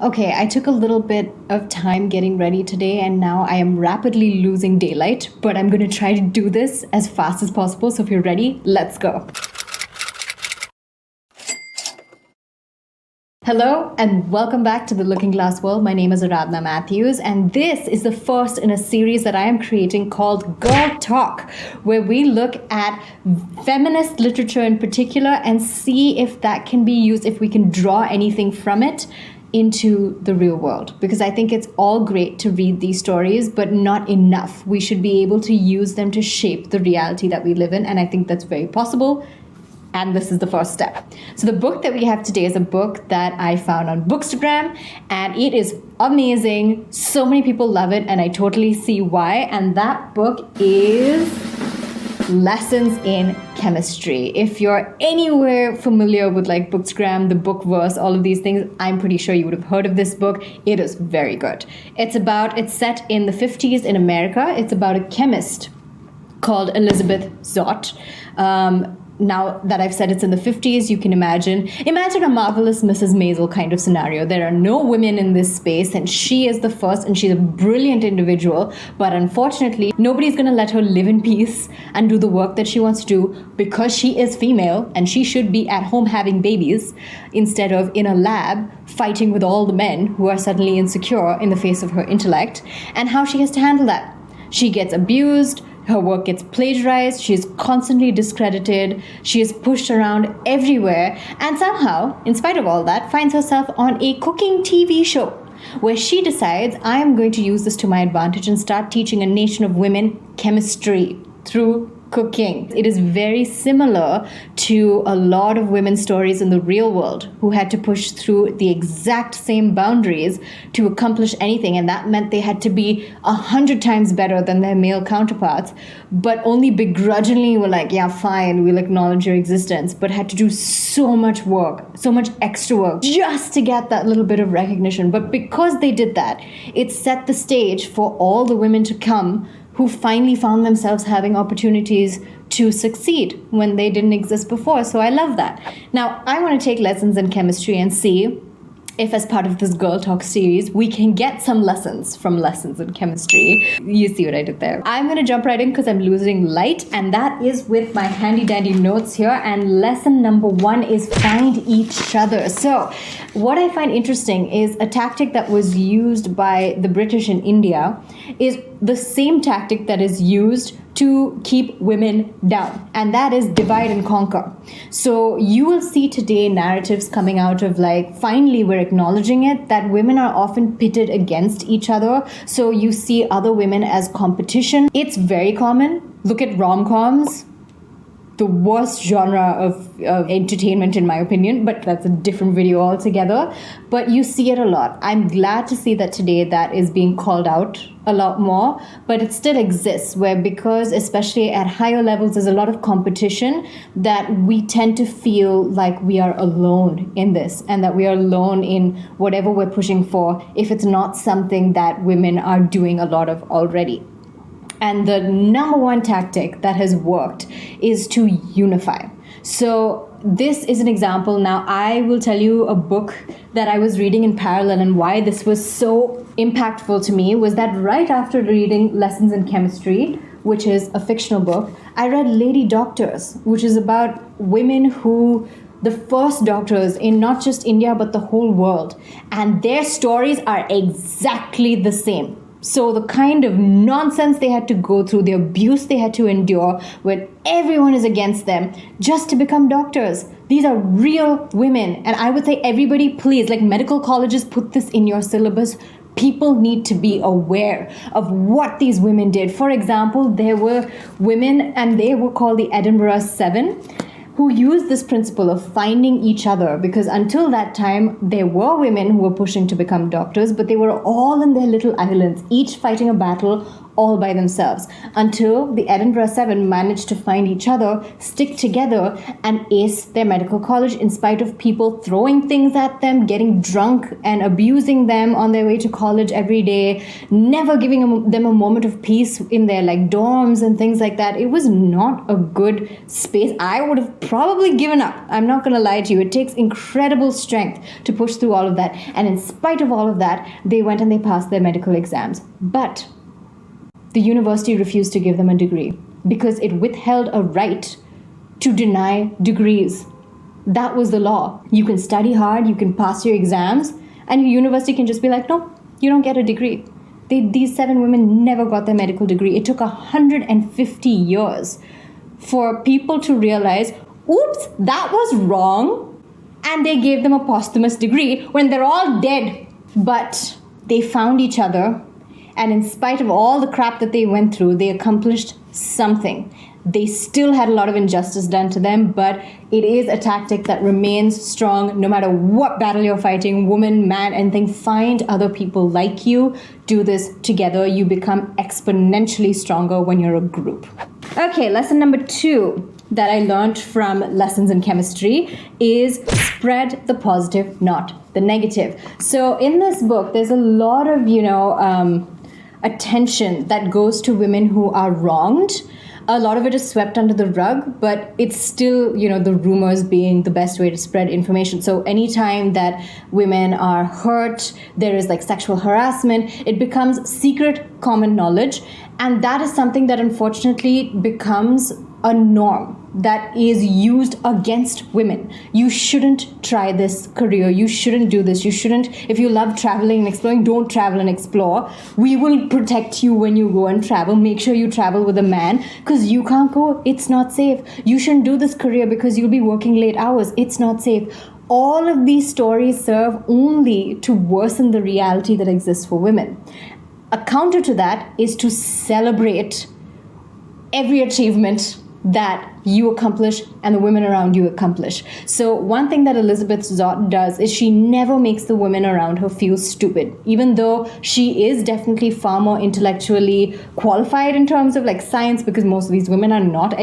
Okay, I took a little bit of time getting ready today and now I am rapidly losing daylight, but I'm going to try to do this as fast as possible. So if you're ready, let's go. Hello and welcome back to the Looking Glass World. My name is Aradhana Mathews and this is the first in a series that I am creating called Girl Talk, where we look at feminist literature in particular and see if that can be used, if we can draw anything from it into the real world. Because I think it's all great to read these stories, but not enough. We should be able to use them to shape the reality that we live in, and I think that's very possible. And this is the first step. So the book that we have today is a book that I found on bookstagram, and it is amazing. So many people love it, and I totally see why. And that book is Lessons in Chemistry. If you're anywhere familiar with like bookstagram, the bookverse, all of these things, I'm pretty sure you would have heard of this book. It is very good. It's set in the 50s in America. It's about a chemist called Elizabeth Zott. Now that I've said it's in the 50s, you can imagine a Marvelous Mrs. Maisel kind of scenario. There are no women in this space and she is the first, and she's a brilliant individual, but unfortunately nobody's going to let her live in peace and do the work that she wants to do because she is female and she should be at home having babies instead of in a lab fighting with all the men who are suddenly insecure in the face of her intellect, and how she has to handle that. She gets abused. Her work gets plagiarized, she is constantly discredited, she is pushed around everywhere, and somehow, in spite of all that, finds herself on a cooking TV show where she decides, I am going to use this to my advantage and start teaching a nation of women chemistry through cooking. It is very similar to a lot of women's stories in the real world who had to push through the exact same boundaries to accomplish anything, and that meant they had to be 100 times better than their male counterparts, but only begrudgingly were like, yeah, fine, we'll acknowledge your existence, but had to do so much work, so much extra work just to get that little bit of recognition. But because they did that, it set the stage for all the women to come who finally found themselves having opportunities to succeed when they didn't exist before. So I love that. Now, I want to take lessons in chemistry and see if, as part of this Girl Talk series, we can get some lessons from Lessons in Chemistry. You see what I did there. I'm going to jump right in because I'm losing light, and that is with my handy dandy notes here. And lesson number 1 is find each other. So what I find interesting is a tactic that was used by the British in India is the same tactic that is used to keep women down, and that is divide and conquer. So you will see today narratives coming out of like, finally we're acknowledging it, that women are often pitted against each other. So you see other women as competition. It's very common. Look at rom-coms. The worst genre of entertainment in my opinion, but that's a different video altogether. But you see it a lot. I'm glad to see that today that is being called out a lot more, but it still exists where, because especially at higher levels there's a lot of competition, that we tend to feel like we are alone in this and that we are alone in whatever we're pushing for if it's not something that women are doing a lot of already. And the number 1 tactic that has worked is to unify. So this is an example. Now, I will tell you a book that I was reading in parallel, and why this was so impactful to me was that right after reading Lessons in Chemistry, which is a fictional book, I read Lady Doctors, which is about women who the first doctors in not just India but the whole world, and their stories are exactly the same. So the kind of nonsense they had to go through, the abuse they had to endure when everyone is against them just to become doctors. These are real women. And I would say everybody, please, like medical colleges, put this in your syllabus. People need to be aware of what these women did. For example, there were women, and they were called the Edinburgh Seven, who used this principle of finding each other, because until that time, there were women who were pushing to become doctors, but they were all in their little islands, each fighting a battle all by themselves, until the Edinburgh Seven managed to find each other, stick together, and ace their medical college in spite of people throwing things at them, getting drunk and abusing them on their way to college every day, never giving them a moment of peace in their like dorms and things like that. It was not a good space. I would have probably given up. I'm not going to lie to you. It takes incredible strength to push through all of that. And in spite of all of that, they went and they passed their medical exams. But the university refused to give them a degree because it withheld a right to deny degrees. That was the law. You can study hard, you can pass your exams, and your university can just be like, no, you don't get a degree. These 7 women never got their medical degree. It took 150 years for people to realize, oops, that was wrong, and they gave them a posthumous degree when they're all dead. But they found each other, and in spite of all the crap that they went through, they accomplished something. They still had a lot of injustice done to them, but it is a tactic that remains strong no matter what battle you're fighting, woman, man, anything. Find other people like you. Do this together. You become exponentially stronger when you're a group. Okay, lesson number 2 that I learned from lessons in chemistry is spread the positive, not the negative. So in this book, there's a lot of, attention that goes to women who are wronged. A lot of it is swept under the rug, but it's still, the rumors being the best way to spread information. So anytime that women are hurt, there is like sexual harassment, it becomes secret common knowledge. And that is something that unfortunately becomes a norm that is used against women. You shouldn't try this career. You shouldn't do this. You shouldn't, if you love traveling and exploring, don't travel and explore. We will protect you when you go and travel. Make sure you travel with a man because you can't go. It's not safe. You shouldn't do this career because you'll be working late hours. It's not safe. All of these stories serve only to worsen the reality that exists for women. A counter to that is to celebrate every achievement that you accomplish and the women around you accomplish. So one thing that Elizabeth Zott does is she never makes the women around her feel stupid, even though she is definitely far more intellectually qualified in terms of like science, because most of these women are not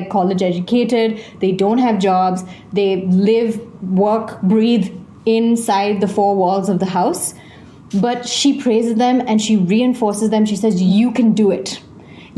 college educated. They don't have jobs. They live, work, breathe inside the 4 walls of the house. But she praises them and she reinforces them. She says, you can do it.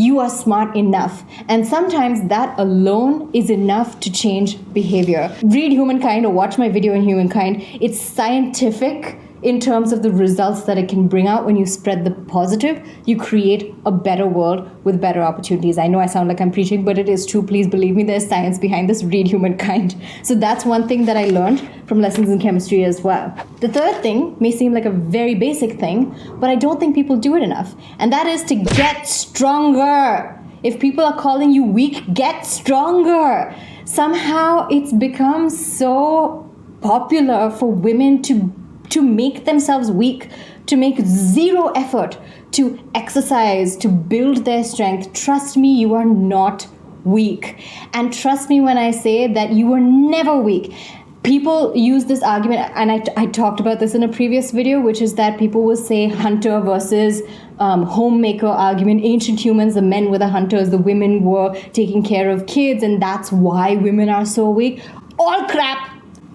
You are smart enough. And sometimes that alone is enough to change behavior. Read Humankind or watch my video on Humankind. It's scientific in terms of the results that it can bring out when you spread the positive. You create a better world with better opportunities. I know I sound like I'm preaching, but it is true. Please believe me, there's science behind this. Read Humankind. So that's one thing that I learned from lessons in chemistry as well. The third thing may seem like a very basic thing, but I don't think people do it enough. And that is to get stronger. If people are calling you weak, get stronger. Somehow it's become so popular for women to make themselves weak, to make zero effort to exercise, to build their strength. Trust me, you are not weak. And trust me when I say that you were never weak. People use this argument, and I talked about this in a previous video, which is that people will say hunter versus homemaker argument. Ancient humans, the men were the hunters, the women were taking care of kids, and that's why women are so weak. All crap.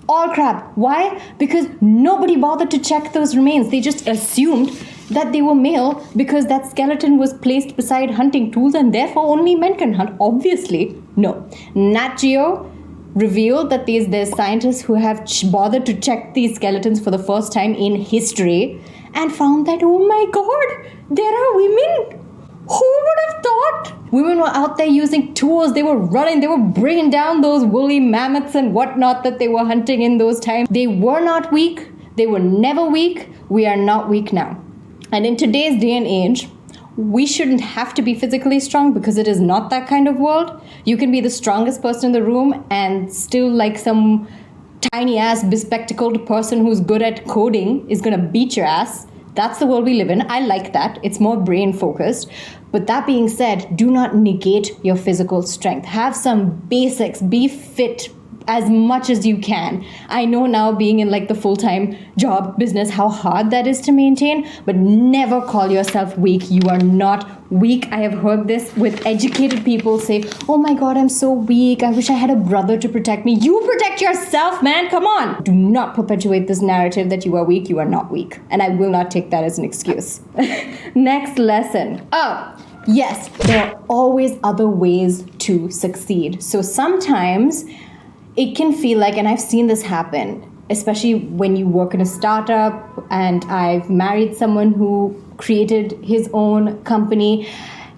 All crap. Why? Because nobody bothered to check those remains. They just assumed that they were male because that skeleton was placed beside hunting tools and therefore only men can hunt. Obviously, no. Nat Geo revealed that there's scientists who have bothered to check these skeletons for the first time in history and found that, oh my God, there are women. Who would have thought? Women were out there using tools. They were running. They were bringing down those woolly mammoths and whatnot that they were hunting in those times. They were not weak. They were never weak. We are not weak now. And in today's day and age, we shouldn't have to be physically strong because it is not that kind of world. You can be the strongest person in the room and still like some tiny ass bespectacled person who's good at coding is going to beat your ass. That's the world we live in. I like that. It's more brain focused. But that being said, do not negate your physical strength. Have some basics. Be fit. as much as you can. I know now, being in like the full-time job business, how hard that is to maintain, but never call yourself weak. You are not weak. I have heard this with educated people say, oh my God, I'm so weak. I wish I had a brother to protect me. You protect yourself, man. Come on. Do not perpetuate this narrative that you are weak. You are not weak. And I will not take that as an excuse. Next lesson. Yes, there are always other ways to succeed. So sometimes it can feel like, and I've seen this happen, especially when you work in a startup, and I've married someone who created his own company.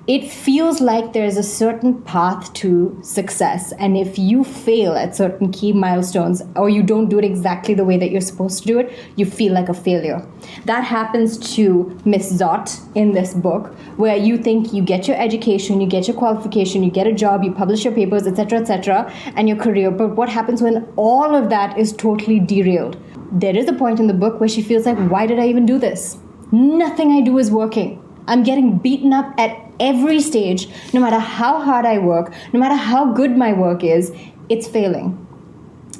It feels like there's a certain path to success. And if you fail at certain key milestones, or you don't do it exactly the way that you're supposed to do it, you feel like a failure. That happens to Miss Zott in this book, where you think you get your education, you get your qualification, you get a job, you publish your papers, etc., and your career. But what happens when all of that is totally derailed? There is a point in the book where she feels like, why did I even do this? Nothing I do is working. I'm getting beaten up at every stage. No matter how hard I work, no matter how good my work is, it's failing.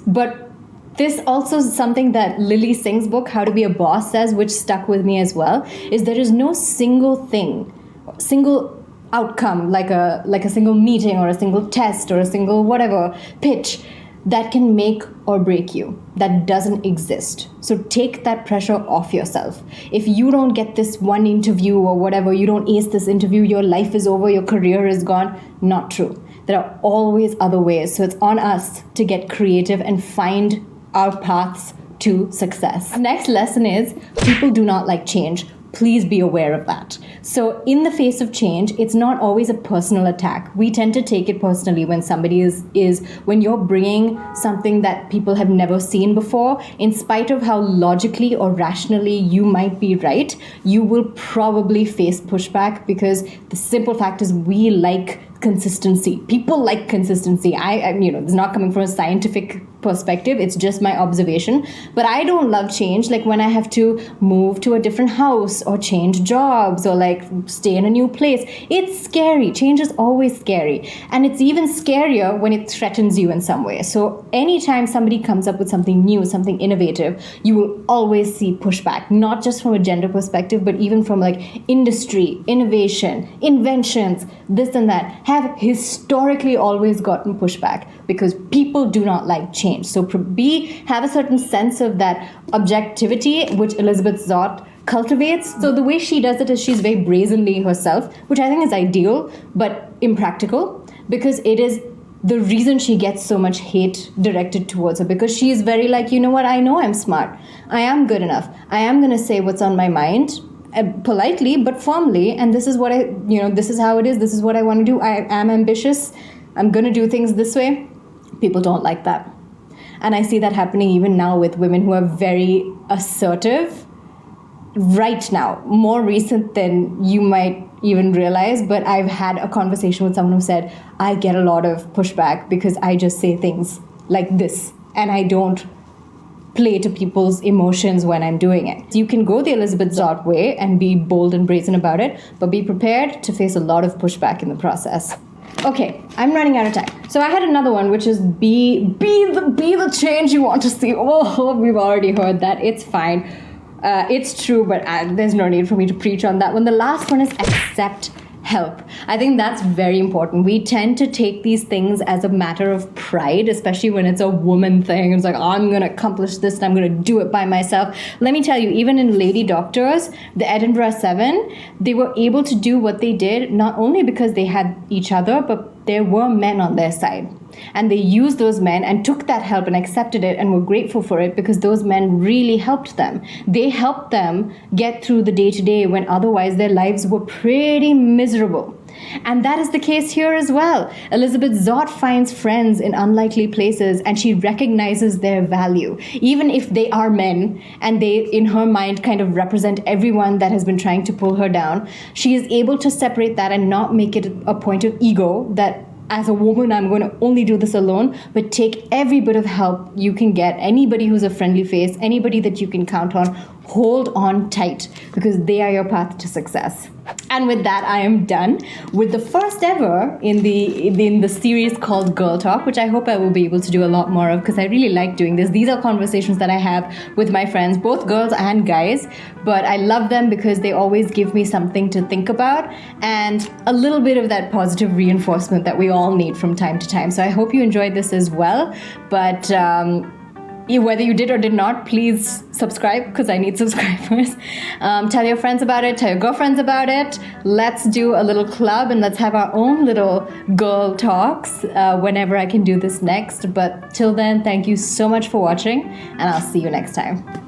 But this also is something that Lily Singh's book, How to Be a Boss, says, which stuck with me as well, is there is no single thing, single outcome, like a single meeting or a single test or a single whatever pitch that can make or break you. That doesn't exist. So take that pressure off yourself. If you don't get this one interview or whatever, you don't ace this interview, your life is over, your career is gone. Not true. There are always other ways. So it's on us to get creative and find our paths to success. Next lesson is, people do not like change. Please be aware of that. So in the face of change, it's not always a personal attack. We tend to take it personally when somebody when you're bringing something that people have never seen before. In spite of how logically or rationally you might be right, you will probably face pushback, because the simple fact is we like consistency. People like consistency. It's not coming from a scientific perspective, it's just my observation. But I don't love change, like when I have to move to a different house or change jobs or like stay in a new place. It's scary. Change is always scary. And it's even scarier when it threatens you in some way. So anytime somebody comes up with something new, something innovative, you will always see pushback, not just from a gender perspective, but even from like industry, innovation, inventions, this and that, have historically always gotten pushback because people do not like change. So have a certain sense of that objectivity, which Elizabeth Zott cultivates. So the way she does it is she's very brazenly herself, which I think is ideal, but impractical, because it is the reason she gets so much hate directed towards her, because she is very like, you know what, I know I'm smart. I am good enough. I am going to say what's on my mind, politely but firmly, and this is what this is how it is. This is what I want to do. I am ambitious. I'm going to do things this way. People don't like that. And I see that happening even now with women who are very assertive right now, more recent than you might even realize. But I've had a conversation with someone who said, I get a lot of pushback because I just say things like this and I don't play to people's emotions when I'm doing it. You can go the Elizabeth Zott way and be bold and brazen about it, but be prepared to face a lot of pushback in the process. Okay, I'm running out of time. So I had another one, which is be the change you want to see. Oh, we've already heard that. It's fine. It's true, but there's no need for me to preach on that one. The last one is accept help. I think that's very important. We tend to take these things as a matter of pride, especially when it's a woman thing. It's like, I'm going to accomplish this and I'm going to do it by myself. Let me tell you, even in Lady Doctors, the Edinburgh Seven, they were able to do what they did not only because they had each other, but there were men on their side. And they used those men and took that help and accepted it and were grateful for it, because those men really helped them. They helped them get through the day-to-day when otherwise their lives were pretty miserable. And that is the case here as well. Elizabeth Zott finds friends in unlikely places and she recognizes their value. Even if they are men and they, in her mind, kind of represent everyone that has been trying to pull her down, she is able to separate that and not make it a point of ego that as a woman, I'm going to only do this alone, but take every bit of help you can get. Anybody who's a friendly face, anybody that you can count on, hold on tight because they are your path to success. And with that, I am done with the first ever in the series called Girl Talk, which I hope I will be able to do a lot more of because I really like doing this. These are conversations that I have with my friends, both girls and guys, but I love them because they always give me something to think about and a little bit of that positive reinforcement that we all need from time to time. So I hope you enjoyed this as well. But whether you did or did not, please subscribe because I need subscribers. Tell your friends about it. Tell your girlfriends about it. Let's do a little club and let's have our own little girl talks whenever I can do this next. But till then, thank you so much for watching and I'll see you next time.